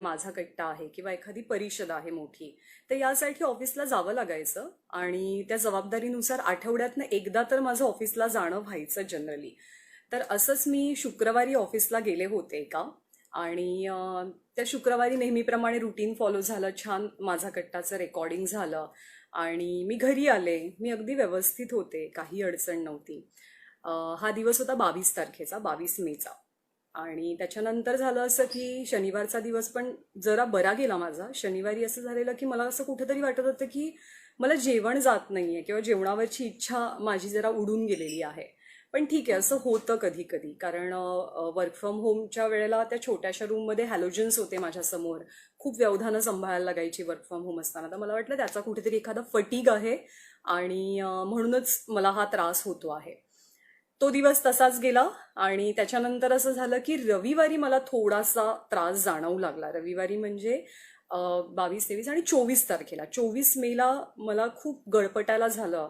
माझा कट्टा आहे किंवा एखादी परिषद आहे मोठी, तर यासाठी ऑफिसला जावं लागायचं आणि त्या जबाबदारीनुसार आठवड्यातनं एकदा तर माझं ऑफिसला जाणं व्हायचं जनरली. तर असंच मी शुक्रवारी ऑफिसला गेले होते का आणि त्या शुक्रवारी नेहमीप्रमाणे रुटीन फॉलो झालं, छान माझा कट्टाचं रेकॉर्डिंग झालं आणि मी घरी आले. मी अगदी व्यवस्थित होते, काही अडचण नव्हती. हा दिवस होता 22 तारखेचा, 22 मेचा. आणि त्याच्यानंतर झालं असं की शनिवारचा दिवस पण जरा बरा गेला माझा. शनिवारी असं झालेलं की मला असं कुठेतरी वाटत होतं की मला जेवण जात नाहीये किंवा जेवणावरची इच्छा माझी जरा उडून गेलेली आहे. पण ठीक आहे, असं होतं कधी कधी, कारण वर्क फ्रॉम होमच्या वेळेला त्या छोट्याशा रूममध्ये हॅलोजन्स होते माझ्यासमोर. खूप व्यवधानं सांभाळायला लागायची वर्क फ्रॉम होम असताना. तर मला वाटलं त्याचा कुठेतरी एखादा फटीग आहे आणि म्हणूनच मला हा त्रास होतो आहे. तो दिवस तसाच गेला आणि त्याच्यानंतर असं झालं की रविवारी मला थोडासा त्रास जाणवू लागला. रविवारी म्हणजे 22, 23 आणि 24 तारखेला, 24 मेला मला खूप गळपटायला झालं.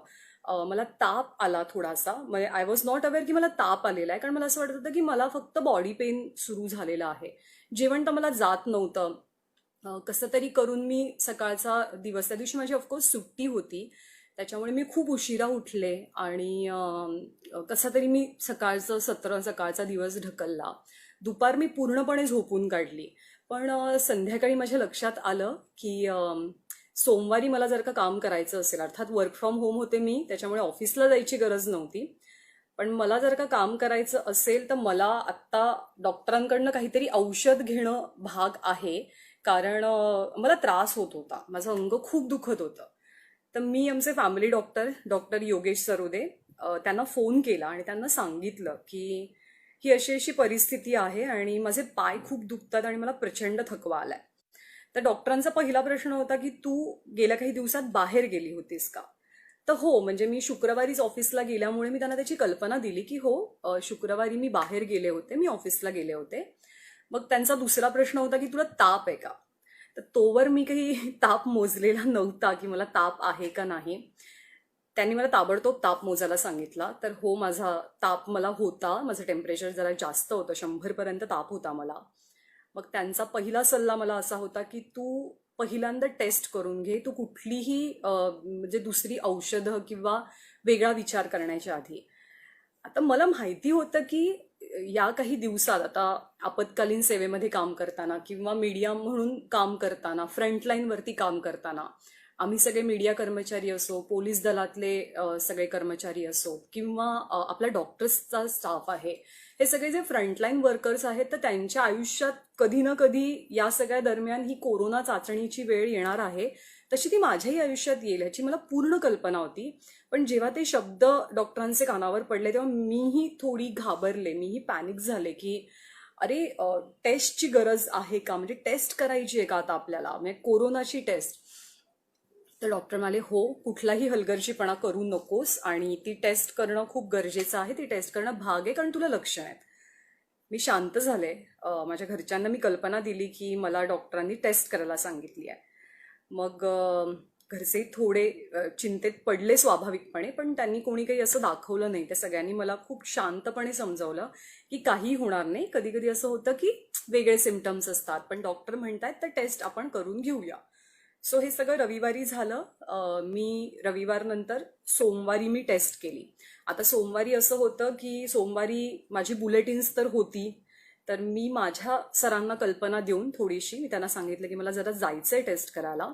मला ताप आला थोडासा. म्हणजे आय वॉज नॉट अवेअर की मला ताप आलेला आहे, कारण मला असं वाटत होतं की मला फक्त बॉडी पेन सुरू झालेला आहे. जेवण तर मला जात नव्हतं. कसं तरी करून मी सकाळचा दिवस, त्या दिवशी माझी ऑफकोर्स सुट्टी होती, त्याच्यामुळे मी खूप उशिरा उठले आणि कसं तरी मी सकाळचा दिवस ढकलला. दुपार मी पूर्णपणे झोपून काढली. पण संध्याकाळी माझ्या लक्षात आलं की सोमवारी मला जर का काम करायचं असेल, अर्थात वर्क फ्रॉम होम होते मी, त्याच्यामुळे ऑफिसला जायची गरज नव्हती. पण मला जर का काम करायचं असेल तर मला आत्ता डॉक्टरांकडनं काहीतरी औषध घेणं भाग आहे, कारण मला त्रास होत होता, माझं अंग खूप दुखत होतं. तर मी आमचे family doctor, doctor Yogesh Sarode, त्यांना फोन केला आणि त्यांना सांगितलं की ही अशी अशी परिस्थिती आहे आणि माझे पाय खूप दुखतात आणि मला प्रचंड थकवा आलाय. तर डॉक्टरांचा पहिला प्रश्न होता की तू गेल्या काही दिवसात बाहेर गेली होतीस का? तर हो, म्हणजे मी शुक्रवारीच ऑफिसला गेल्यामुळे मी त्यांना त्याची कल्पना दिली की हो, शुक्रवारी मी बाहेर गेले होते, मी ऑफिसला गेले होते. मग त्यांचा दुसरा प्रश्न होता की तुला ताप आहे का? तर तोवर मी काही ताप मोजलेला नव्हता की मला ताप आहे का नाही. त्यांनी मला ताबडतोब ताप मोजायला सांगितला. तर हो, माझा ताप मला होता, माझं टेम्परेचर जरा जास्त होतं, 100 पर्यंत ताप होता मला. मग त्यांचा पहिला सल्ला मला असा होता की तू पहिल्यांदा टेस्ट करून घे, तू कुठलीही म्हणजे दुसरी औषधं किंवा वेगळा विचार करण्याच्या आधी. आता मला माहिती होतं की या काही दिवसात, आता आपत्कालीन सेवेमध्ये काम करताना किंवा मीडिया म्हणून काम करताना, फ्रंटलाईनवरती काम करताना, आम्ही सगळे मीडिया कर्मचारी असो, पोलीस दलातले सगळे कर्मचारी असो किंवा आपल्या डॉक्टर्सचा स्टाफ आहे, हे सगळे जे फ्रंटलाईन वर्कर्स आहेत, तर त्यांच्या आयुष्यात कधी ना कधी या सगळ्या दरम्यान ही कोरोना चाचणीची वेळ येणार आहे. तशी ती माझ्याही आयुष्यात येईल ह्याची मला पूर्ण कल्पना होती. पण जेव्हा ते शब्द डॉक्टरांचे कानावर पडले तेव्हा मीही थोडी घाबरले, मीही पॅनिक झाले की अरे, टेस्टची गरज आहे का, म्हणजे टेस्ट करायची आहे का आता आपल्याला, म्हणजे कोरोनाची टेस्ट. तर डॉक्टर म्हणाले हो, कुठलाही हलगर्जीपणा करू नकोस आणि ती टेस्ट करणं खूप गरजेचं आहे, ती टेस्ट करणं भाग आहे, कारण तुला लक्षण आहेत. मी शांत झाले. माझ्या घरच्यांना मी कल्पना दिली की मला डॉक्टरांनी टेस्ट करायला सांगितली आहे. मग घरचे थोडे चिंतेत पडले स्वाभाविकपणे, पण त्यांनी कोणी काही असं दाखवलं नाही. त्या सगळ्यांनी मला खूप शांतपणे समजावलं की काही होणार नाही. कधी कधी असं होतं की वेगळे सिम्पटम्स असतात, पण डॉक्टर म्हणतायत तर टेस्ट आपण करून घेऊया. सो हे सगळं रविवारी झालं. मी रविवार नंतर सोमवारी मी टेस्ट केली. आता सोमवारी असं होतं की सोमवारी माझी बुलेटिन्स तर होती, तर मी माझ्या सरांना कल्पना देऊन थोडीशी मी त्यांना सांगितलं की मला जरा जायचंय टेस्ट करायला.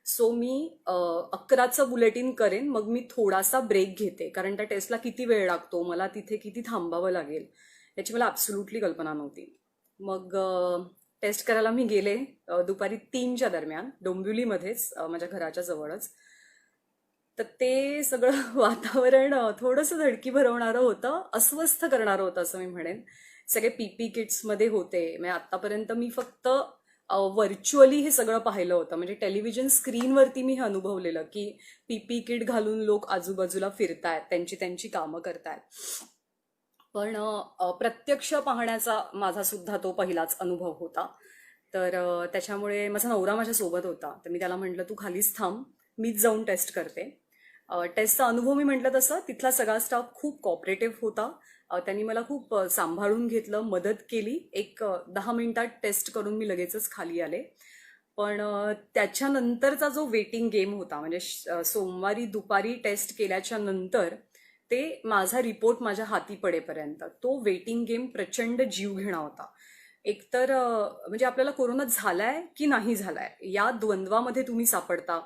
सो मी 11चं बुलेटिन करेन, मग मी थोडासा ब्रेक घेते, कारण त्या टेस्टला किती वेळ लागतो, मला तिथे किती थांबावं लागेल याची मला ॲब्सोल्युटली कल्पना नव्हती. मग टेस्ट करायला मी गेले दुपारी 3च्या दरम्यान, डोंबिवलीमध्येच, माझ्या घराच्या जवळच. तर ते सगळं वातावरण थोडंसं धडकी भरवणारं होतं, अस्वस्थ करणारं होतं असं मी म्हणेन. सगळे पीपी किट्समध्ये होते. म्हणजे आतापर्यंत मी फक्त व्हर्च्युअली हे सगळं पाहिलं होतं, म्हणजे टेलिव्हिजन स्क्रीनवरती मी हे अनुभवलेलं की पीपी किट घालून लोक आजूबाजूला फिरतायत, त्यांची त्यांची कामं करतायत. पण प्रत्यक्ष पाहण्याचा माझा सुद्धा तो पहिलाच अनुभव होता. तर त्याच्यामुळे माझा नवरा माझ्यासोबत होता, तर मी त्याला म्हटलं तू खालीच थांब, मीच जाऊन टेस्ट करते. टेस्टचा अनुभव मी म्हटलं तसं तिथला सगळा स्टाफ खूप कॉपरेटिव्ह होता त्यांनी मला खूप सांभाळून घेतलं, मदत केली. एक 10 मिनिटात टेस्ट करून मी लगेचच खाली आले. पण त्याच्यानंतरचा जो वेटिंग गेम होता, म्हणजे सोमवारी दुपारी टेस्ट केल्याच्या नंतर ते माझा रिपोर्ट माझ्या हाती पडेपर्यंत तो वेटिंग गेम प्रचंड जीवघेणा होता. एकतर म्हणजे आपल्याला कोरोना झालाय की नाही झालाय या द्वंद्वामध्ये तुम्ही सापडता.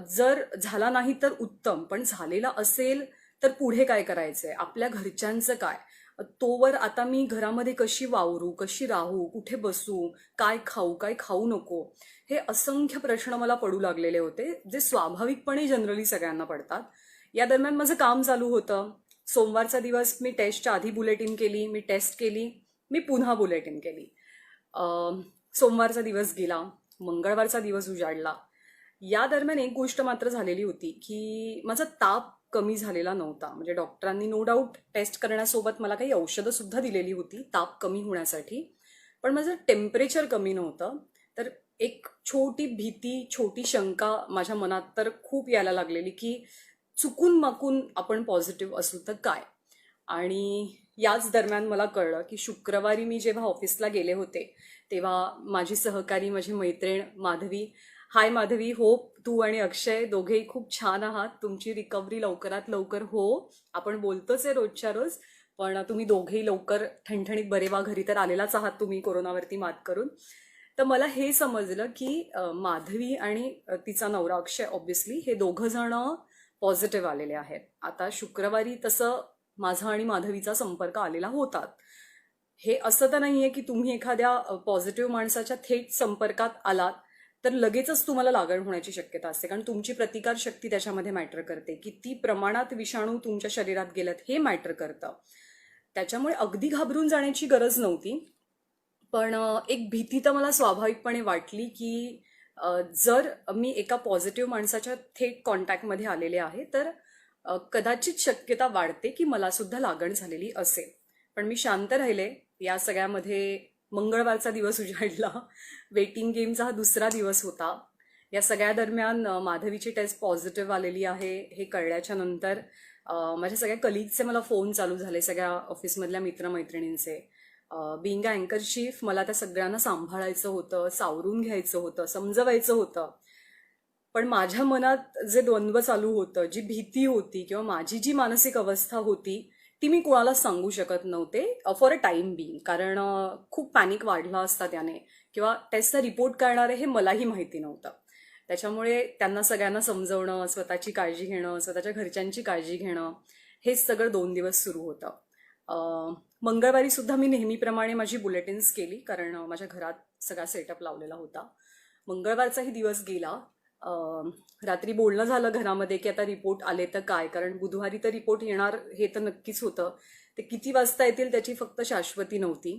जर झाला नाही तर उत्तम, पण झालेला असेल तर पुढे काय करायचंय, आपल्या घरच्यांचं काय, तोवर आता मी घरामध्ये कशी वावरू, कशी राहू, कुठे बसू, काय खाऊ, काय खाऊ नको, हे असंख्य प्रश्न मला पडू लागलेले होते, जे स्वाभाविकपणे जनरली सगळ्यांना पडतात. या दरम्यान माझं काम चालू होतं. सोमवारचा दिवस मी टेस्टच्या आधी बुलेटिन केली, मी टेस्ट केली, मी पुन्हा बुलेटिन केली. सोमवारचा दिवस गेला, मंगळवारचा दिवस उजाडला. या दरम्यान एक गोष्ट मात्र झालेली होती की माझा ताप कमी झालेला नव्हता. म्हणजे डॉक्टरांनी नो डाऊट टेस्ट करण्यासोबत मला काही औषधं सुद्धा दिलेली होती ताप कमी होण्यासाठी, पण माझं टेम्परेचर कमी नव्हतं. तर एक छोटी भीती, छोटी शंका माझ्या मनात तर खूप यायला लागलेली की चुकून माकून आपण पॉझिटिव्ह असू तर काय. आणि याच दरम्यान मला कळलं की शुक्रवारी मी जेव्हा ऑफिसला गेले होते तेव्हा माझी सहकारी, माझी मैत्रीण माधवी, हाय माधवी, होप तू आणि अक्षय दोघेही खूप छान आहात, तुमची रिकव्हरी लवकरात लवकर हो. आपण बोलतोच आहे रोजच्या रोज, पण तुम्ही दोघेही लवकर ठणठणीत बरे व्हा, घरी तर आलेलाच आहात तुम्ही कोरोनावरती मात करून. तर मला हे समजलं की माधवी आणि तिचा नवरा अक्षय ऑब्व्हियसली हे दोघं जण पॉझिटिव्ह आलेले आहेत. आता शुक्रवारी तसं माझा आणि माधवीचा संपर्क आलेला होतात. हे असं तर नाहीये की तुम्ही एखाद्या पॉझिटिव्ह माणसाच्या थेट संपर्कात आलात तर लगेचच तुम्हाला लागण होण्याची शक्यता असते, कारण तुमची प्रतिकार शक्ती त्याच्यामध्ये मॅटर करते. किती प्रमाणात विषाणू तुमच्या शरीरात गेल्यात हे मॅटर करतं. त्याच्यामुळे अगदी घाबरून जाण्याची गरज नव्हती. पण एक भीती तर मला स्वाभाविकपणे वाटली की जर मी एका पॉझिटिव्ह माणसाच्या थेट कॉन्टॅक्टमध्ये आलेले आहे तर कदाचित शक्यता वाढते की मला सुद्धा लागण झालेली असेल. पण मी शांत राहिले. या सगळ्यामध्ये मंगळवारचा दिवस उजाडला, वेटिंग गेमचा हा दुसरा दिवस होता. या सगळ्या दरम्यान माधवीची टेस्ट पॉझिटिव्ह आलेली आहे हे कळल्याच्या नंतर माझ्या सगळ्या कलिगचे मला फोन चालू झाले, सगळ्या ऑफिसमधल्या मित्रमैत्रिणींचे. बिंग अ अँकर चीफ मला त्या सगळ्यांना सांभाळायचं होतं, सावरून घ्यायचं होतं, समजवायचं होतं. पण माझ्या मनात जे द्वंद्व चालू होतं, जी भीती होती किंवा माझी जी मानसिक अवस्था होती ती मी कोणालाच सांगू शकत नव्हते फॉर अ टाइम बिंग, कारण खूप पॅनिक वाढला असता त्याने, किंवा टेस्टचा रिपोर्ट करणार आहे हे मलाही माहिती नव्हतं. त्याच्यामुळे त्यांना सगळ्यांना समजवणं, स्वतःची काळजी घेणं, स्वतःच्या घरच्यांची काळजी घेणं, हेच सगळं 2 दिवस सुरू होतं. मंगळवारी सुद्धा मी नेहमीप्रमाणे माझी बुलेटिन्स केली, कारण माझ्या घरात सगळा सेटअप लावलेला होता. मंगळवारचाही दिवस गेला. रात्री बोलणं झालं घरामध्ये की आता रिपोर्ट आले तर काय, कारण बुधवारी तर रिपोर्ट येणार हे तर नक्कीच होतं. ते किती वाजता येतील त्याची फक्त शाश्वती नव्हती.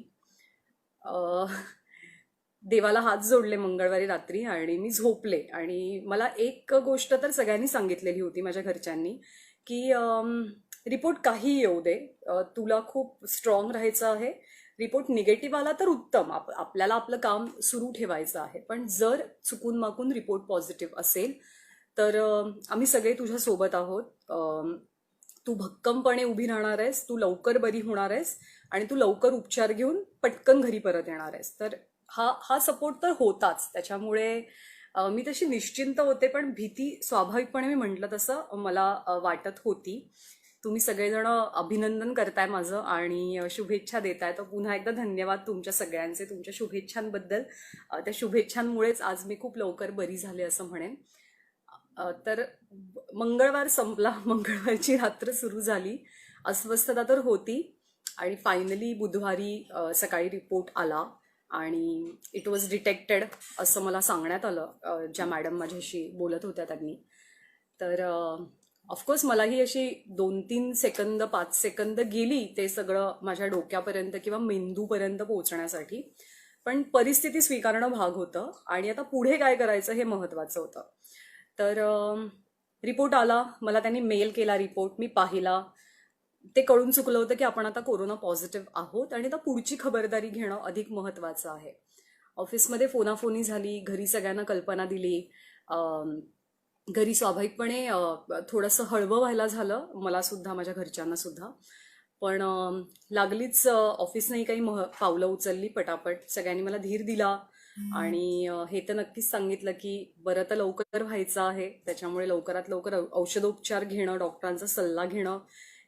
देवाला हात जोडले मंगळवारी रात्री आणि मी झोपले. आणि मला एक गोष्ट तर सगळ्यांनी सांगितलेली होती माझ्या घरच्यांनी की रिपोर्ट काही येऊ दे, तुला खूप स्ट्रॉंग राहायचं आहे. रिपोर्ट निगेटिव्ह आला तर उत्तम, आपल्याला आपलं काम सुरू ठेवायचं आहे. पण जर चुकून माकून रिपोर्ट पॉझिटिव्ह असेल तर आम्ही सगळे तुझ्या सोबत आहोत. तू भक्कमपणे उभी राहणार आहेस, तू लवकर बरी होणार आहेस आणि तू लवकर उपचार घेऊन पटकन घरी परत येणार आहेस. तर हा सपोर्ट तर होताच. त्याच्यामुळे मी तशी निश्चिंत होते, पण भीती स्वाभाविकपणे मी म्हटलं तसं मला वाटत होती. तुम्ही सगळेजण अभिनंदन करताय माझं आणि शुभेच्छा देताय, तर पुन्हा एकदा धन्यवाद तुमच्या सगळ्यांचे, तुमच्या शुभेच्छांबद्दल. त्या शुभेच्छांमुळेच आज मी खूप लवकर बरी झाले असं म्हणेन. तर मंगळवार संपला, मंगळवारची रात्र सुरू झाली. अस्वस्थता तर होती आणि फायनली बुधवारी सकाळी रिपोर्ट आला आणि इट वॉज डिटेक्टेड असं मला सांगण्यात आलं ज्या मॅडम माझ्याशी बोलत होत्या त्यांनी. तर ऑफकोर्स मलाही अशी 2-3 सेकंद 5 सेकंद गेली ते सगळं माझ्या डोक्यापर्यंत किंवा मेंदूपर्यंत पोहोचण्यासाठी. पण परिस्थिती स्वीकारणं भाग होतं आणि आता पुढे काय करायचं हे महत्वाचं होतं. तर रिपोर्ट आला, मला त्यांनी मेल केला रिपोर्ट, मी पाहिला. ते कळून चुकलं होतं की आपण आता कोरोना पॉझिटिव्ह आहोत आणि आता पुढची खबरदारी घेणं अधिक महत्वाचं आहे. ऑफिसमध्ये फोनाफोनी झाली, घरी सगळ्यांना कल्पना दिली. घरी स्वाभाविकपणे थोडंसं हळवं व्हायला झालं, मला सुद्धा, माझ्या घरच्यांना सुद्धा. पण लागलीच ऑफिसनेही काही पावलं उचलली पटापट. सगळ्यांनी मला धीर दिला आणि हे तर नक्कीच सांगितलं की बरं तर लवकर व्हायचं आहे, त्याच्यामुळे लवकरात लवकर औषधोपचार घेणं, डॉक्टरांचा सल्ला घेणं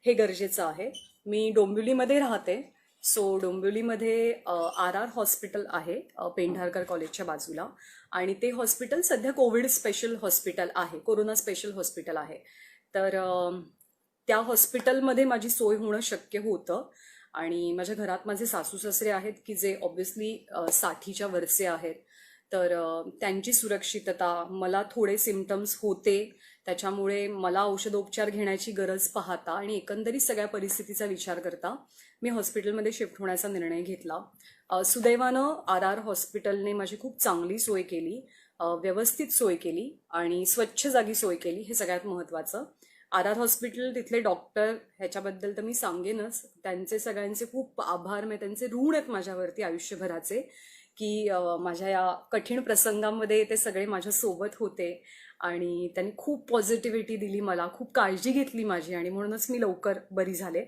हे गरजेचं आहे. मी डोंबिवलीमध्ये राहते. सो डोंबिवलीमध्ये RR हॉस्पिटल आहे पेंढारकर कॉलेजच्या बाजूला. आणि ते हॉस्पिटल सध्या कोविड स्पेशल हॉस्पिटल आहे, कोरोना स्पेशल हॉस्पिटल आहे. तर त्या हॉस्पिटलमध्ये माझी सोय होणं शक्य होतं. आणि माझ्या घरात माझे सासू सासरे आहेत की जे ऑब्व्हियसली 60च्या वरचे आहेत. तर त्यांची सुरक्षितता, मला थोडे सिम्पटम्स होते त्याच्यामुळे मला औषधोपचार घेण्याची गरज पाहता आणि एकंदरीत सगळ्या परिस्थितीचा विचार करता मी हॉस्पिटलमध्ये शिफ्ट होण्याचा निर्णय घेतला. सुदैवानं RR हॉस्पिटलने माझी खूप चांगली सोय केली, व्यवस्थित सोय केली आणि स्वच्छ जागी सोय केली, हे सगळ्यात महत्त्वाचं. RR हॉस्पिटल, तिथले डॉक्टर, ह्याच्याबद्दल तर मी सांगेनच. त्यांचे सगळ्यांचे खूप आभार, म्हणजे त्यांचे ऋण आहेत माझ्यावरती आयुष्यभराचे, की माझ्या या कठीण प्रसंगामध्ये ते सगळे माझ्यासोबत होते आणि त्यांनी खूप पॉझिटिव्हिटी दिली मला, खूप काळजी घेतली माझी आणि म्हणूनच मी लवकर बरी झाले.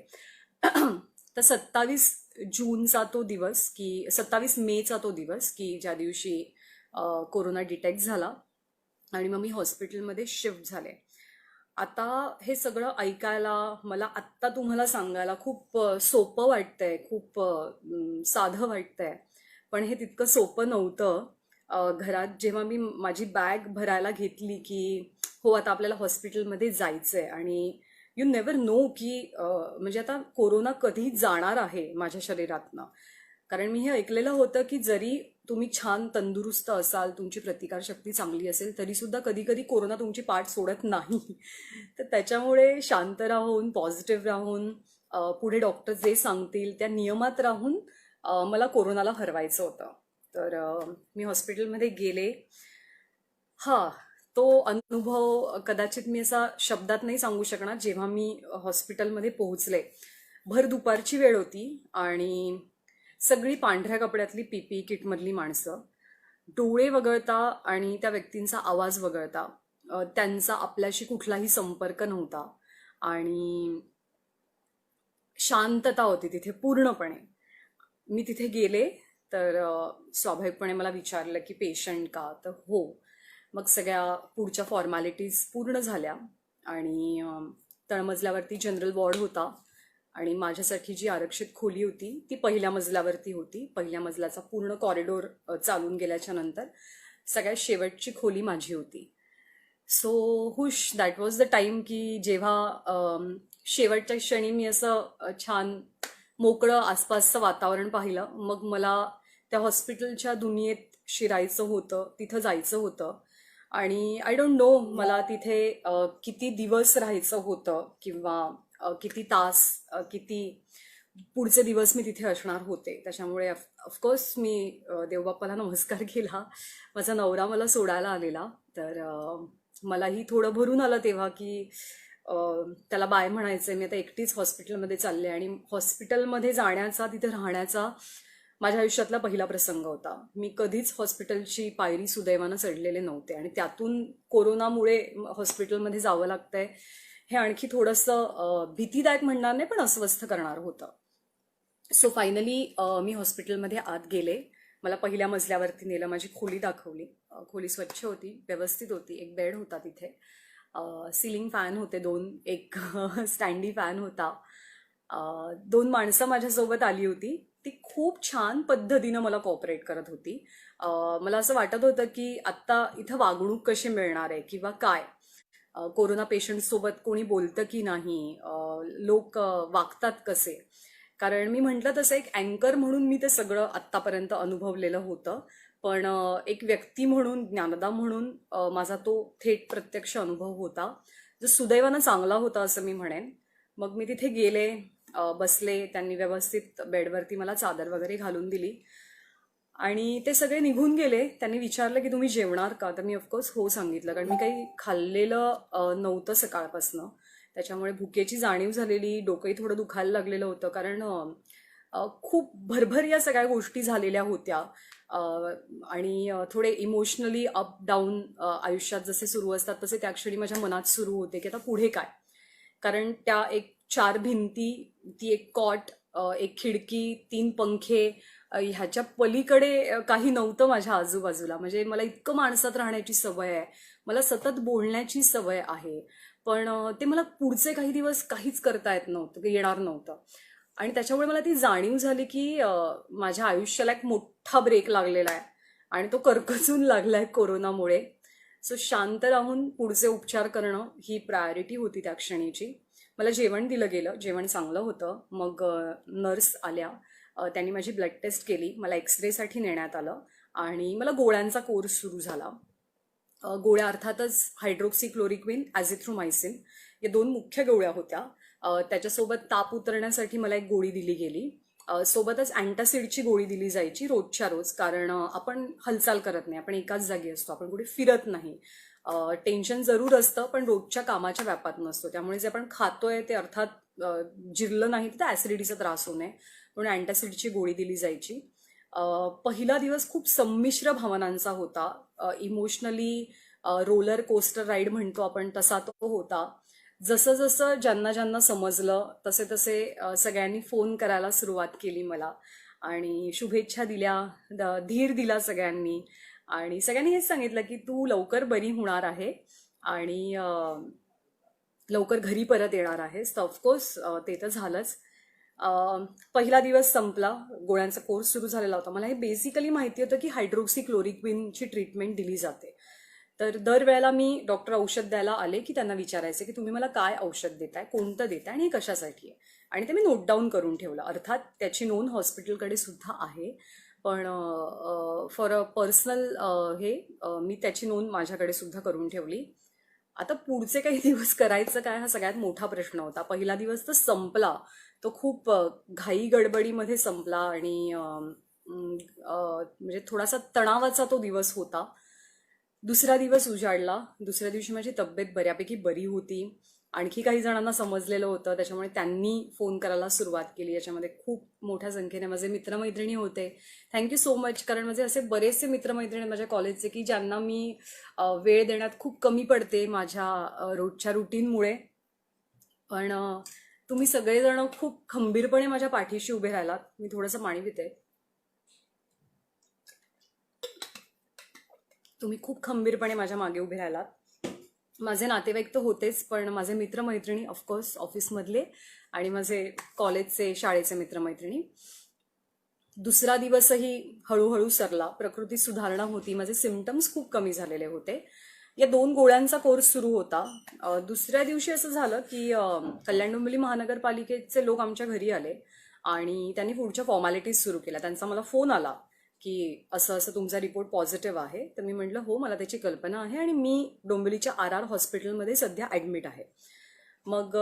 तर 27 जूनचा तो दिवस, की 27 मेचा तो दिवस, की ज्या दिवशी कोरोना डिटेक्ट झाला आणि मग मी हॉस्पिटलमध्ये शिफ्ट झाले. आता हे सगळं ऐकायला, मला आत्ता तुम्हाला सांगायला खूप सोपं वाटतंय, खूप साधं वाटतंय, पण हे तितकं सोपं नव्हतं. घरात जेव्हा मी माझी बॅग भरायला घेतली की हो आता आपल्याला हॉस्पिटलमध्ये जायचंय आणि यू नेवर नो की म्हणजे आता कोरोना कधी जाणार आहे माझ्या शरीरातनं. कारण मी हे ऐकलेलं होतं की जरी तुम्ही छान तंदुरुस्त असाल, तुमची प्रतिकारशक्ती चांगली असेल, तरी सुद्धा कधी कधी कोरोना तुमची पाठ सोडत नाही. तर त्याच्यामुळे शांत राहून, पॉझिटिव्ह राहून, पुढे डॉक्टर जे सांगतील त्या नियमात राहून मला कोरोनाला हरवायचं होतं. तर मी हॉस्पिटलमध्ये गेले. हा, तो अनुभव कदाचित मी असा शब्दात नाही सांगू शकणार. जेव्हा मी हॉस्पिटलमध्ये पोहोचले, भर दुपारची वेळ होती आणि सगळी पांढऱ्या कपड्यातली PPE किटमधली माणसं, डोळे वगळता आणि त्या व्यक्तींचा आवाज वगळता त्यांचा आपल्याशी कुठलाही संपर्क नव्हता आणि शांतता होती तिथे पूर्णपणे. मी तिथे गेले तर स्वाभाविकपणे मला विचारलं की पेशंट का, तर हो. मग सगळ्या पुढच्या फॉर्मॅलिटीज पूर्ण झाल्या आणि तळमजल्यावरती जनरल वॉर्ड होता आणि माझ्यासाठी जी आरक्षित खोली होती ती पहिल्या मजल्यावरती होती. पहिल्या मजल्याचा पूर्ण कॉरिडोर चालून गेल्याच्या नंतर सगळ्यात शेवटची खोली माझी होती. So hush, that was the time की जेव्हा शेवटच्या क्षणी मी असं छान मोकळं आसपासचं वातावरण पाहिलं. मग मला त्या हॉस्पिटलच्या दुनियेत शिरायचं होतं, तिथं जायचं होतं आणि आय डोंट नो मला तिथे किती दिवस राहायचं होतं किंवा किती तास, किती पुढचे दिवस मी तिथे असणार होते. त्याच्यामुळे ऑफकोर्स मी देवबाप्पाला नमस्कार केला. माझा नवरा मला सोडायला आलेला, तर मलाही थोडं भरून आलं तेव्हा की त्याला बाय म्हणायचंय. मी आता एकटीच हॉस्पिटलमध्ये चालले आणि हॉस्पिटलमध्ये जाण्याचा, तिथे राहण्याचा माझ्या आयुष्यातला पहिला प्रसंग होता. मी कधीच हॉस्पिटलची पायरी सुदैवानं चढलेले नव्हते आणि त्यातून कोरोनामुळे हॉस्पिटलमध्ये जावं लागतंय हे आणखी थोडंसं भीतीदायक म्हणणार नाही, पण अस्वस्थ करणार होतं. सो फायनली मी हॉस्पिटलमध्ये आत गेले. मला पहिल्या मजल्यावरती नेलं, माझी खोली दाखवली. खोली स्वच्छ होती, व्यवस्थित होती. एक बेड होता तिथे, सिलिंग फॅन होते 2, एक स्टँडी फॅन होता. 2 माणसं माझ्यासोबत आली होती. ती खूप छान पद्धतीनं मला कॉपरेट करत होती. मला असं वाटत होतं की आत्ता इथं वागणूक कशी मिळणार आहे किंवा काय, कोरोना पेशंटसोबत कोणी बोलतं की नाही, लोक वागतात कसे. कारण मी म्हटलं तसं एक अँकर म्हणून मी ते सगळं आत्तापर्यंत अनुभवलेलं होतं, पण एक व्यक्ती म्हणून, ज्ञानदा म्हणून माझा तो थेट प्रत्यक्ष अनुभव होता, जो सुदैवानं चांगला होता असं मी म्हणेन. मग मी तिथे गेले, बसले. त्यांनी व्यवस्थित बेडवरती मला चादर वगैरे घालून दिली आणि ते सगळे निघून गेले. त्यांनी विचारलं की तुम्ही जेवणार का, तर मी ऑफकोर्स हो सांगितलं, कारण मी काही खाल्लेलं नव्हतं सकाळपासनं. त्याच्यामुळे भुकेची जाणीव झालेली, डोकंही थोडं दुखायला लागलेलं होतं, कारण खूप भरभर या सगळ्या गोष्टी झालेल्या होत्या आणि थोडे इमोशनली अप डाऊन आयुष्यात जसे सुरू असतात तसे त्या क्षणी माझ्या मनात सुरू होते की आता पुढे काय. कारण त्या एक 4 भिंती, ती एक कॉट, एक खिडकी, 3 पंखे, ह्याच्या पलीकडे काही नव्हतं माझ्या आजूबाजूला. म्हणजे मला इतकं माणसात राहण्याची सवय आहे, मला सतत बोलण्याची सवय आहे, पण ते मला पुढचे काही दिवस काहीच करता येणार नव्हतं. आणि त्याच्यामुळे मला ती जाणीव झाली की माझ्या आयुष्याला एक मोठा ब्रेक लागलेला आहे आणि तो करकचून लागलाय कोरोनामुळे. सो शांत राहून पुढचे उपचार करणं ही प्रायोरिटी होती त्या क्षणीची. मला जेवण दिलं गेलं, जेवण चांगलं होतं. मग नर्स आल्या, त्यांनी माझी ब्लड टेस्ट केली, मला एक्सरेसाठी नेण्यात आलं आणि मला गोळ्यांचा कोर्स सुरू झाला. गोळ्या अर्थातच हायड्रोक्सिक्लोरोक्विन, ॲझिथ्रोमायसिन या 2 मुख्य गोळ्या होत्या. त्याच्यासोबत ताप उतरण्यासाठी मला एक गोळी दिली गेली. सोबतच अँटासिडची गोळी दिली जायची रोजच्या रोज, कारण आपण हालचाल करत नाही, आपण एकाच जागी असतो, आपण कुठे फिरत नाही. टेन्शन जरूर असतं पण रोजच्या कामाच्या व्यापात नसतो, त्यामुळे जे आपण खातोय ते अर्थात जिरलं नाही तर ॲसिडिटीचा त्रास होऊ नये म्हणून अँटासिडची गोळी दिली जायची. पहिला दिवस खूप संमिश्र भावनांचा होता. इमोशनली रोलर कोस्टर राईड म्हणतो आपण तसा तो होता. जसं जसं ज्यांना ज्यांना समजलं तसे तसे सगळ्यांनी फोन करायला सुरुवात केली मला आणि शुभेच्छा दिल्या, धीर दिला सगळ्यांनी आणि सगळ्यांनी हेच सांगितलं की तू लवकर बरी होणार आहे आणि लवकर घरी परत येणार आहेस. तर ऑफकोर्स ते तर झालंच. पहिला दिवस संपला, गोळ्यांचा कोर्स सुरू झालेला होता. मला हे बेसिकली माहिती होतं की हायड्रोक्सिक्लोरोक्विनची ट्रीटमेंट दिली जाते. तर दरवेळेला मी डॉक्टर औषध द्यायला आले की त्यांना विचारायचे की तुम्ही मला काय औषध देताय, कोणतं देताय आणि हे कशासाठी आहे, आणि ते मी नोट डाऊन करून ठेवलं. अर्थात त्याची नोंद हॉस्पिटलकडे सुद्धा आहे, पण फॉर अ पर्सनल मी त्याची नोंद माझ्याकडे सुद्धा करून ठेवली. आता पुढचे काही दिवस करायचं काय हा सगळ्यात मोठा प्रश्न होता. पहिला दिवस तर संपला, तो खूप घाई गडबडीमध्ये संपला आणि म्हणजे थोडासा तणावाचा तो दिवस होता. दुसरा दिवस उजाडला. दुसऱ्या दिवशी माझी तब्येत बऱ्यापैकी बरी होती. आणखी काही जणांना समजलेलं होतं, त्याच्यामुळे त्यांनी फोन करायला सुरुवात केली. याच्यामध्ये खूप मोठ्या संख्येने माझे मित्रमैत्रिणी होते. थँक्यू सो मच, कारण माझे असे बरेचसे मित्रमैत्रिणी माझ्या कॉलेजचे की ज्यांना मी वेळ देण्यात खूप कमी पडते माझ्या रोजच्या रुटीनमुळे. पण तुम्ही सगळेजण खूप खंबीरपणे माझ्या पाठीशी उभे राहिलात. मी थोडंसं पाणी पिते. तुम्ही खूप खंबीरपणे माझ्या मागे उभे राहिलात. माझे नातेवाईक तर होतेच, पण माझे मित्रमैत्रिणी ऑफकोर्स ऑफिसमधले आणि माझे कॉलेजचे शाळेचे मित्रमैत्रिणी. दुसरा दिवसही हळूहळू सरला, प्रकृती सुधारणा होती, माझे सिम्पटम्स खूप कमी झालेले होते. या 2 गोळ्यांचा कोर्स सुरू होता. दुसऱ्या दिवशी असं झालं की कल्याण डोंबिवली महानगरपालिकेचे लोक आमच्या घरी आले आणि त्यांनी पुढच्या फॉर्मॅलिटीज सुरू केल्या. त्यांचा मला फोन आला की असं असं तुमचा रिपोर्ट पॉझिटिव्ह आहे. तर मी म्हटलं हो, मला त्याची कल्पना आहे आणि मी डोंबिवलीच्या RR हॉस्पिटलमध्ये सध्या ॲडमिट आहे. मग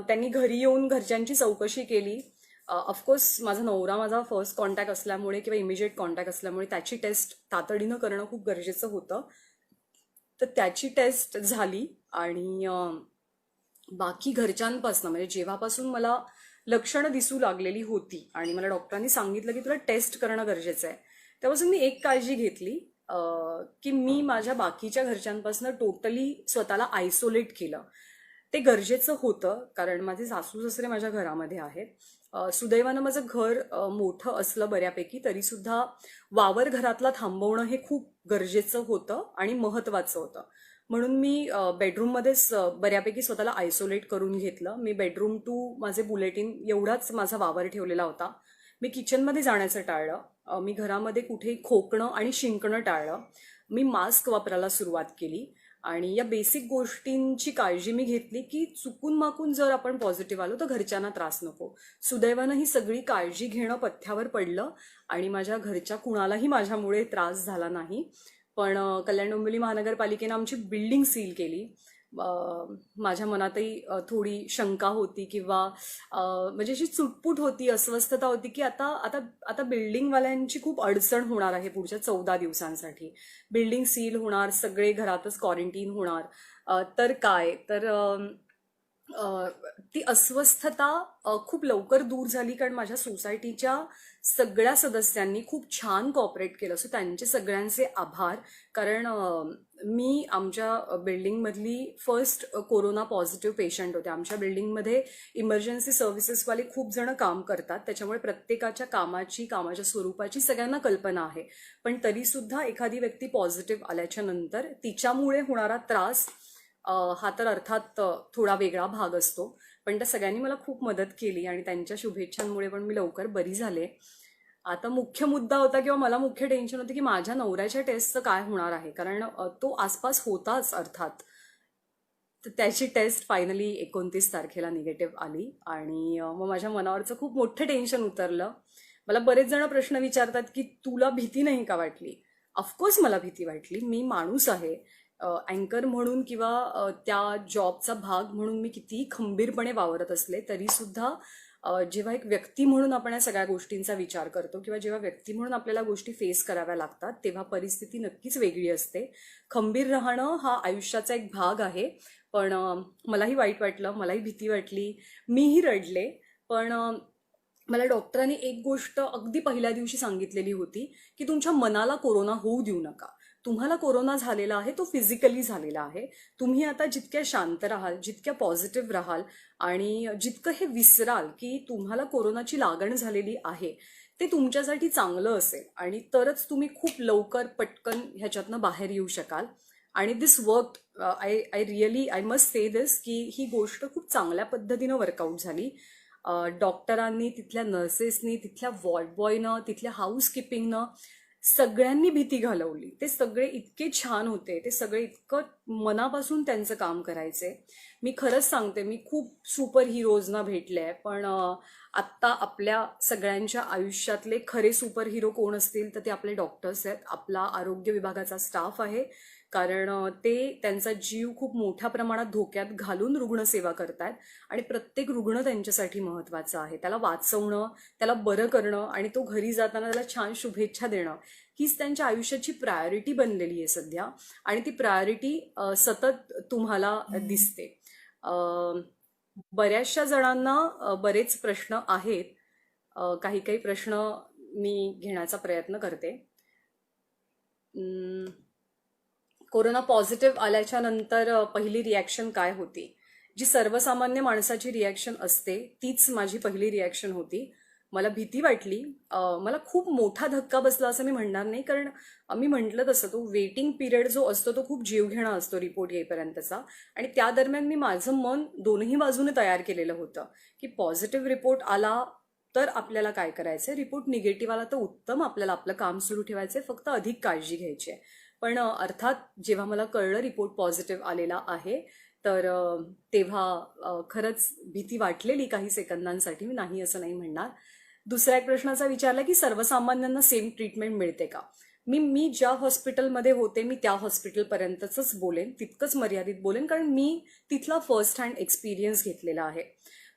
त्यांनी घरी येऊन घरच्यांची चौकशी केली. ऑफकोर्स माझा नवरा माझा फर्स्ट कॉन्टॅक्ट असल्यामुळे किंवा इमिजिएट कॉन्टॅक्ट असल्यामुळे त्याची टेस्ट तातडीनं करणं खूप गरजेचं होतं. तर त्याची टेस्ट झाली आणि बाकी घरच्यांपासून म्हणजे जेव्हापासून मला लक्षणं दिसू लागलेली होती आणि मला डॉक्टरांनी सांगितलं की तुला टेस्ट करणं गरजेचं आहे, तेव्हापासून मी एक काळजी घेतली की मी माझ्या बाकीच्या घरच्यांपासून टोटली स्वतःला आयसोलेट केलं. ते गरजेचं होतं, कारण माझे सासू सासरे माझ्या घरामध्ये आहेत. सुदैवानं माझं घर मोठं असलं बऱ्यापैकी, तरीसुद्धा वावर घरातला थांबवणं हे खूप गरजेचं होतं आणि महत्त्वाचं होतं. म्हणून मी बेडरूममध्येच बऱ्यापैकी स्वतःला आयसोलेट करून घेतलं. मी बेडरूम टू माझे बुलेटिन एवढाच माझा वावर ठेवलेला होता. मी किचनमध्ये जाण्याचं टाळलं. मी घरामध्ये कुठेही खोकणं आणि शिंकणं टाळलं. मी मास्क वापरायला सुरुवात केली आणि या बेसिक गोष्टींची काळजी मी घेतली की चुकून माकून जर आपण पॉझिटिव्ह आलो तर घरच्यांना त्रास नको. सुदैवानं ही सगळी काळजी घेणं पथ्यावर पडलं आणि माझ्या घरच्या कुणालाही माझ्यामुळे त्रास झाला नाही. पण कल्याण डोंबिवली महानगरपालिकेनं आमची बिल्डिंग सील केली. माझ्या मनातही थोडी शंका होती किंवा म्हणजे अशी चुटपुट होती, अस्वस्थता होती की आता आता आता बिल्डिंगवाल्यांची खूप अडचण होणार आहे पुढच्या 14 दिवसांसाठी. बिल्डिंग सील होणार, सगळे घरातच क्वारंटीन होणार, तर काय तर ती अस्वस्थता खूप लवकर दूर झाली, कारण माझ्या सोसायटीच्या सगळ्या सदस्यांनी खूप छान कॉपरेट केलं. सो त्यांचे सगळ्यांचे आभार. कारण मी आमच्या बिल्डिंगमधली फर्स्ट कोरोना पॉझिटिव्ह पेशंट होते. आमच्या बिल्डिंगमध्ये इमर्जन्सी सर्व्हिसेसवाले खूप जण काम करतात, त्याच्यामुळे प्रत्येकाच्या कामाच्या स्वरूपाची सगळ्यांना कल्पना आहे. पण तरीसुद्धा एखादी व्यक्ती पॉझिटिव्ह आल्याच्या नंतर तिच्यामुळे होणारा त्रास हा तर अर्थात थोडा वेगळा भाग असतो. पण त्या सगळ्यांनी मला खूप मदत केली आणि त्यांच्या शुभेच्छांमुळे पण मी लवकर बरी झाले. आता मुख्य मुद्दा होता किंवा मला मुख्य टेन्शन होतं की माझ्या नवऱ्याच्या टेस्टचं काय होणार आहे, कारण तो आसपास होताच अर्थात. तर त्याची टेस्ट फायनली 29 तारखेला निगेटिव्ह आली आणि मग माझ्या मनावरचं खूप मोठं टेन्शन उतरलं. मला बरेच जण प्रश्न विचारतात की तुला भीती नाही का वाटली? ऑफकोर्स मला भीती वाटली. मी माणूस आहे. अँकर म्हणून किंवा त्या जॉबचा भाग म्हणून मी कितीही खंबीरपणे वावरत असले तरी सुद्धा जेव्हा एक व्यक्ती म्हणून आपण या सगळ्या गोष्टींचा विचार करतो किंवा जेव्हा व्यक्ती म्हणून आपल्याला गोष्टी फेस कराव्या लागतात तेव्हा परिस्थिती नक्कीच वेगळी असते. खंबीर राहणं हा आयुष्याचा एक भाग आहे. पण मलाही वाईट वाटलं, मलाही भीती वाटली, मीही रडले. पण मला डॉक्टरांनी एक गोष्ट अगदी पहिल्या दिवशी सांगितलेली होती की तुमच्या मनाला कोरोना होऊ देऊ नका. तुम्हाला कोरोना झालेला आहे, तो फिजिकली झालेला आहे. तुम्ही आता जितक्या शांत राहाल, जितक्या पॉझिटिव्ह राहाल आणि जितकं हे विसराल की तुम्हाला कोरोनाची लागण झालेली आहे, ते तुमच्यासाठी चांगलं असेल आणि तरच तुम्ही खूप लवकर पटकन ह्याच्यातनं बाहेर येऊ शकाल. आणि this work, I really I must say this की ही गोष्ट खूप चांगल्या पद्धतीनं वर्कआउट झाली. डॉक्टरांनी, तिथल्या नर्सेसनी, तिथल्या वॉर्ड बॉयनं, तिथल्या हाऊसकीपिंगनं सगळ्यांनी भीती घालवली. ते सगळे इतके छान होते, ते सगळे इतकं मनापासून त्यांचं काम करायचे. मी खरंच सांगते, मी खूप सुपर हिरोजना भेटले, पण आत्ता आपल्या सगळ्यांच्या आयुष्यातले खरे सुपर हिरो कोण असतील तर ते आपले डॉक्टर्स आहेत, आपला आरोग्य विभागाचा स्टाफ आहे. कारण ते त्यांचा जीव खूप मोठ्या प्रमाणात धोक्यात घालून रुग्णसेवा करतात आणि प्रत्येक रुग्ण त्यांच्यासाठी महत्त्वाचा आहे. त्याला वाचवणं, त्याला बरं करणं आणि तो घरी जाताना त्याला छान शुभेच्छा देणं हीच त्यांच्या आयुष्याची प्रायोरिटी बनलेली आहे सध्या. आणि ती प्रायोरिटी सतत तुम्हाला दिसते. बऱ्याचशा जणांना बरेच प्रश्न आहेत. काही काही प्रश्न मी घेण्याचा प्रयत्न करते. कोरोना पॉझिटिव्ह आल्याच्या नंतर पहिली रिॲक्शन काय होती? जी सर्वसामान्य माणसाची रिॲक्शन असते तीच माझी पहिली रिॲक्शन होती. मला भीती वाटली. मला खूप मोठा धक्का बसला असं मी म्हणणार नाही, कारण मी म्हटलं तसं तो वेटिंग पिरियड जो असतो तो खूप जीवघेणा असतो रिपोर्ट येईपर्यंतचा. आणि त्या दरम्यान मी माझं मन दोनही बाजूने तयार केलेलं होतं की पॉझिटिव्ह रिपोर्ट आला तर आपल्याला काय करायचंय, रिपोर्ट निगेटिव्ह आला तर उत्तम, आपल्याला आपलं काम सुरू ठेवायचंय, फक्त अधिक काळजी घ्यायची आहे. पण अर्थात जेव्हा मला कळलं रिपोर्ट पॉझिटिव्ह आलेला आहे तर तेव्हा खरंच भीती वाटलेली काही सेकंदांसाठी, मी नाही असं नाही म्हणणार. दुसऱ्या एक प्रश्नाचा विचारला की सर्वसामान्यांना सेम ट्रीटमेंट मिळते का? मी ज्या हॉस्पिटलमध्ये होते मी त्या हॉस्पिटलपर्यंतच बोलेन, तितकंच मर्यादित बोलेन, कारण मी तिथला फर्स्ट हँड एक्सपिरियन्स घेतलेला आहे.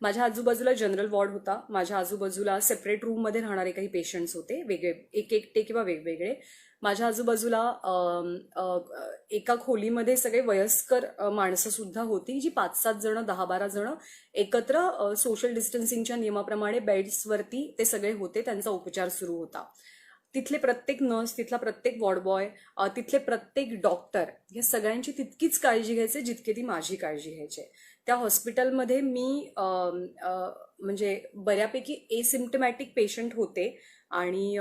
माझ्या आजूबाजूला जनरल वॉर्ड होता, माझ्या आजूबाजूला सेपरेट रूममध्ये राहणारे काही पेशंट्स होते, वेगळे एक एकटे किंवा वेगवेगळे. माझ्या आजूबाजूला एका खोलीमध्ये सगळे वयस्कर माणसं सुद्धा होती, जी 5-7 जण, 10-12 जण एकत्र सोशल डिस्टन्सिंगच्या नियमाप्रमाणे बेड्सवरती ते सगळे होते, त्यांचा उपचार सुरू होता. तिथले प्रत्येक नर्स, तिथला प्रत्येक वॉर्ड बॉय, तिथले प्रत्येक डॉक्टर या सगळ्यांची तितकीच काळजी घ्यायचे जितकी ती माझी काळजी घ्यायचे. त्या हॉस्पिटलमध्ये मी म्हणजे बऱ्यापैकी एसिम्प्टमॅटिक पेशंट होते आणि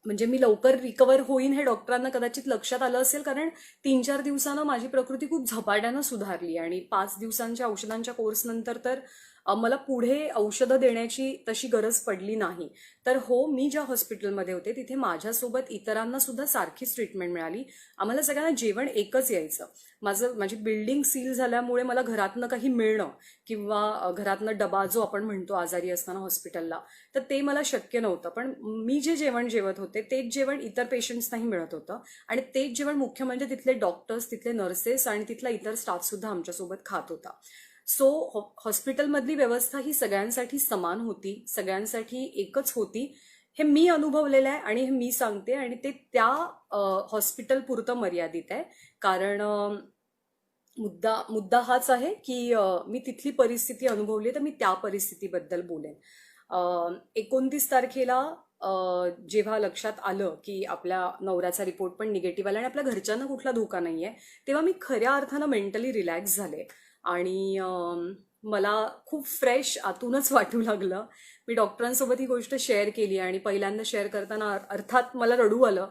म्हणजे मी लवकर रिकवर होईन हे डॉक्टरांना कदाचित लक्षात आलं असेल, कारण 3-4 दिवसानं माझी प्रकृती खूप झपाट्यानं सुधारली आणि 5 दिवसांच्या औषधांच्या कोर्सनंतर तर मला पुढे औषधं देण्याची तशी गरज पडली नाही. तर हो, मी ज्या हॉस्पिटलमध्ये होते तिथे माझ्यासोबत इतरांना सुद्धा सारखीच ट्रीटमेंट मिळाली. आम्हाला सगळ्यांना जेवण एकच यायचं. माझी बिल्डिंग सील झाल्यामुळे मला घरातनं काही मिळणं किंवा घरातनं डबा जो आपण म्हणतो आजारी असताना हॉस्पिटलला, तर ते मला शक्य नव्हतं. पण मी जे जेवण जेवत होते तेच जेवण इतर पेशंट्सनाही मिळत होतं आणि तेच जेवण मुख्य म्हणजे तिथले डॉक्टर्स, तिथले नर्सेस आणि तिथला इतर स्टाफ सुद्धा आमच्यासोबत खात होता. सो हॉस्पिटलमधली व्यवस्था ही सगळ्यांसाठी समान होती, सगळ्यांसाठी एकच होती. हे मी अनुभवलेलं आहे आणि हे मी सांगते आणि ते त्या हॉस्पिटल पुरतं मर्यादित आहे. कारण मुद्दा हाच आहे की मी तिथली परिस्थिती अनुभवली तर मी त्या परिस्थितीबद्दल बोलेन. 29 तारखेला जेव्हा लक्षात आलं की आपल्या नवऱ्याचा रिपोर्ट पण निगेटिव्ह आला आणि आपल्या घरच्यांना कुठला धोका नाहीये, तेव्हा मी खऱ्या अर्थानं मेंटली रिलॅक्स झाले आणि मला खूप फ्रेश आतूनच वाटू लागलं. मी डॉक्टरांसोबत ही गोष्ट शेअर केली आणि पहिल्यांदा शेअर करताना अर्थात मला रडू आलं.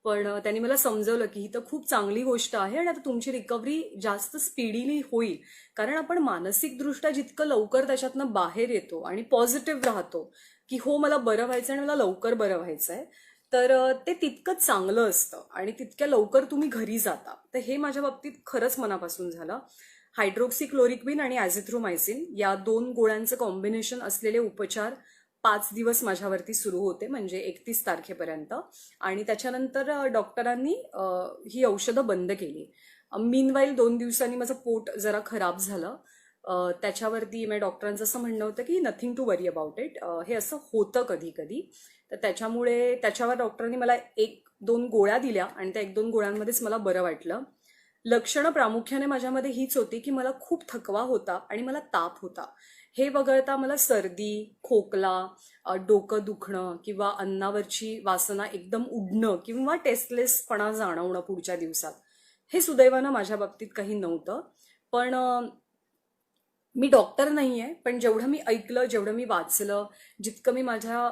पण त्यांनी मला समजवलं की ही तर खूप चांगली गोष्ट आहे आणि आता तुमची रिकव्हरी जास्त स्पीडीली होईल. कारण आपण मानसिकदृष्ट्या जितकं लवकर त्याच्यातनं बाहेर येतो आणि पॉझिटिव्ह राहतो की हो मला बरं व्हायचं आणि मला लवकर बरं व्हायचंय, तर ते तितकंच चांगलं असतं आणि तितक्या लवकर तुम्ही घरी जाता. तर हे माझ्या बाबतीत खरंच मनापासून झालं. हायड्रोक्सिक्लोरिक्विन आणि ॲझिथ्रोमायसिन या 2 गोळ्यांचं कॉम्बिनेशन असलेले उपचार 5 दिवस माझ्यावरती सुरू होते, म्हणजे 31 तारखेपर्यंत. आणि त्याच्यानंतर डॉक्टरांनी ही औषधं बंद केली. मीनवाईल 2 दिवसांनी माझं पोट जरा खराब झालं. त्याच्यावरती म्हणजे डॉक्टरांचं असं म्हणणं होतं की nothing to worry about it, हे असं होतं कधी कधी. तर त्याच्यामुळे त्याच्यावर डॉक्टरांनी मला 1-2 गोळ्या दिल्या आणि त्या 1-2 गोळ्यांमध्येच मला बरं वाटलं. लक्षणं प्रामुख्याने माझ्यामध्ये हीच होती की मला खूप थकवा होता आणि मला ताप होता. हे वगळता मला सर्दी, खोकला, डोकं दुखणं किंवा अन्नावरची वासना एकदम उडणं किंवा टेस्टलेसपणा जाणवणं पुढच्या दिवसात, हे सुदैवानं माझ्या बाबतीत काही नव्हतं. पण मी डॉक्टर नाहीये, पण जेवढं मी ऐकलं, जेवढं मी वाचलं, जितकं मी माझ्या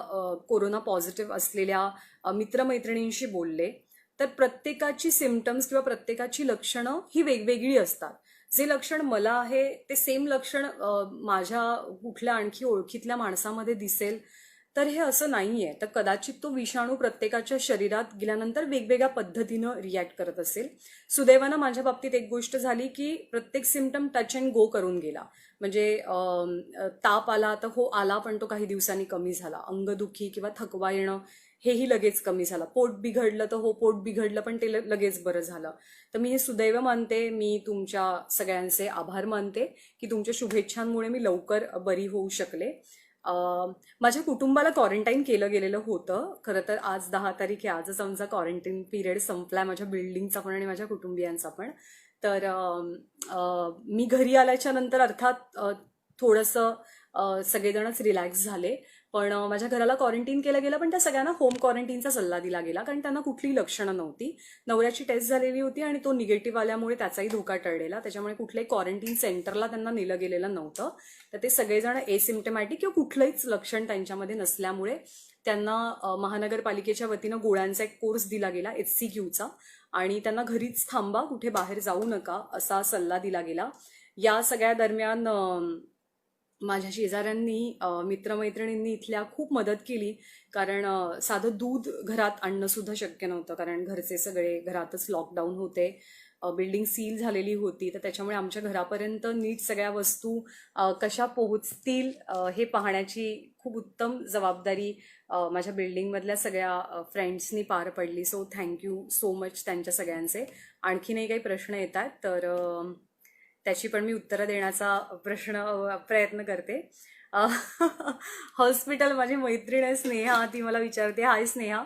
कोरोना पॉझिटिव्ह असलेल्या मित्रमैत्रिणींशी बोलले, तर प्रत्येकाची सिम्पटम्स किंवा प्रत्येकाची लक्षणं ही वेगवेगळी असतात. जे लक्षण मला आहे ते सेम लक्षण माझ्या कुठल्या आणखी ओळखीतल्या माणसामध्ये दिसेल, तर हे असं नाहीये. तर कदाचित तो विषाणू प्रत्येकाच्या शरीरात गेल्यानंतर वेगवेगळ्या पद्धतीनं रिॲक्ट करत असेल. सुदैवानं माझ्या बाबतीत एक गोष्ट झाली की प्रत्येक सिम्पटम टच अँड गो करून गेला. म्हणजे ताप आला तर हो आला, पण तो काही दिवसांनी कमी झाला. अंगदुखी किंवा थकवा येणं हेही लगेच कमी झालं. पोट बिघडलं तर हो पोट बिघडलं, पण ते लगेच बरं झालं. तर मी हे सुदैव मानते. मी तुमच्या सगळ्यांचे आभार मानते की तुमच्या शुभेच्छांमुळे मी लवकर बरी होऊ शकले. माझ्या कुटुंबाला क्वारंटाईन केलं गेलेलं होतं. खरं तर आज 10 तारीख आहे. आजच आमचा क्वारंटाईन पिरियड संपलाय, माझ्या बिल्डिंगचा पण आणि माझ्या कुटुंबियांचा पण. तर मी घरी आल्याच्या नंतर अर्थात थोडंसं सगळेजणच रिलॅक्स झाले. पण माझ्या घराला क्वारंटाईन केलं गेलं, पण त्या सगळ्यांना होम क्वारंटाईनचा सल्ला दिला गेला कारण त्यांना कुठलीही लक्षणं नव्हती. नवऱ्याची टेस्ट झालेली होती आणि तो निगेटिव्ह आल्यामुळे त्याचाही धोका टळलेला. त्याच्यामुळे कुठल्याही क्वारंटाईन सेंटरला त्यांना नेलं गेलेलं नव्हतं. तर ते सगळेजण एसिम्टमॅटिक किंवा कुठलंहीच लक्षण त्यांच्यामध्ये नसल्यामुळे त्यांना महानगरपालिकेच्या वतीनं गोळ्यांचा एक कोर्स दिला गेला, HCQचा, आणि त्यांना घरीच थांबा, कुठे बाहेर जाऊ नका असा सल्ला दिला गेला. या सगळ्या दरम्यान माझ्या शेजाऱ्यांनी, मित्रमैत्रिणींनी इथल्या खूप मदत केली. कारण साधं दूध घरात आणणं सुद्धा शक्य नव्हतं, कारण घरचे सगळे घरातच लॉकडाऊन होते. बिल्डिंग सील झालेली होती, तर त्याच्यामुळे आमच्या घरापर्यंत नीट सगळ्या वस्तू कशा पोहोचतील हे पाहण्याची खूप उत्तम जबाबदारी माझ्या बिल्डिंगमधल्या सगळ्या फ्रेंड्सनी पार पडली. सो थँक्यू सो मच त्यांच्या सगळ्यांचे. आणखीनही काही प्रश्न येतात तर त्याची पण मी उत्तरं देण्याचा प्रयत्न करते. हॉस्पिटल, माझी मैत्रीण आहे स्नेहा, ती मला विचारते, हाय स्नेहा,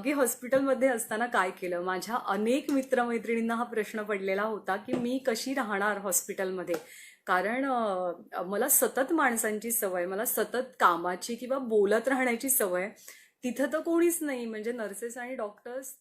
की हॉस्पिटलमध्ये असताना काय केलं. माझ्या अनेक मित्रमैत्रिणींना हा प्रश्न पडलेला होता की मी कशी राहणार हॉस्पिटलमध्ये. कारण मला सतत माणसांची सवय, मला सतत कामाची किंवा बोलत राहण्याची सवय. तिथं तर कोणीच नाही, म्हणजे नर्सेस आणि डॉक्टर्स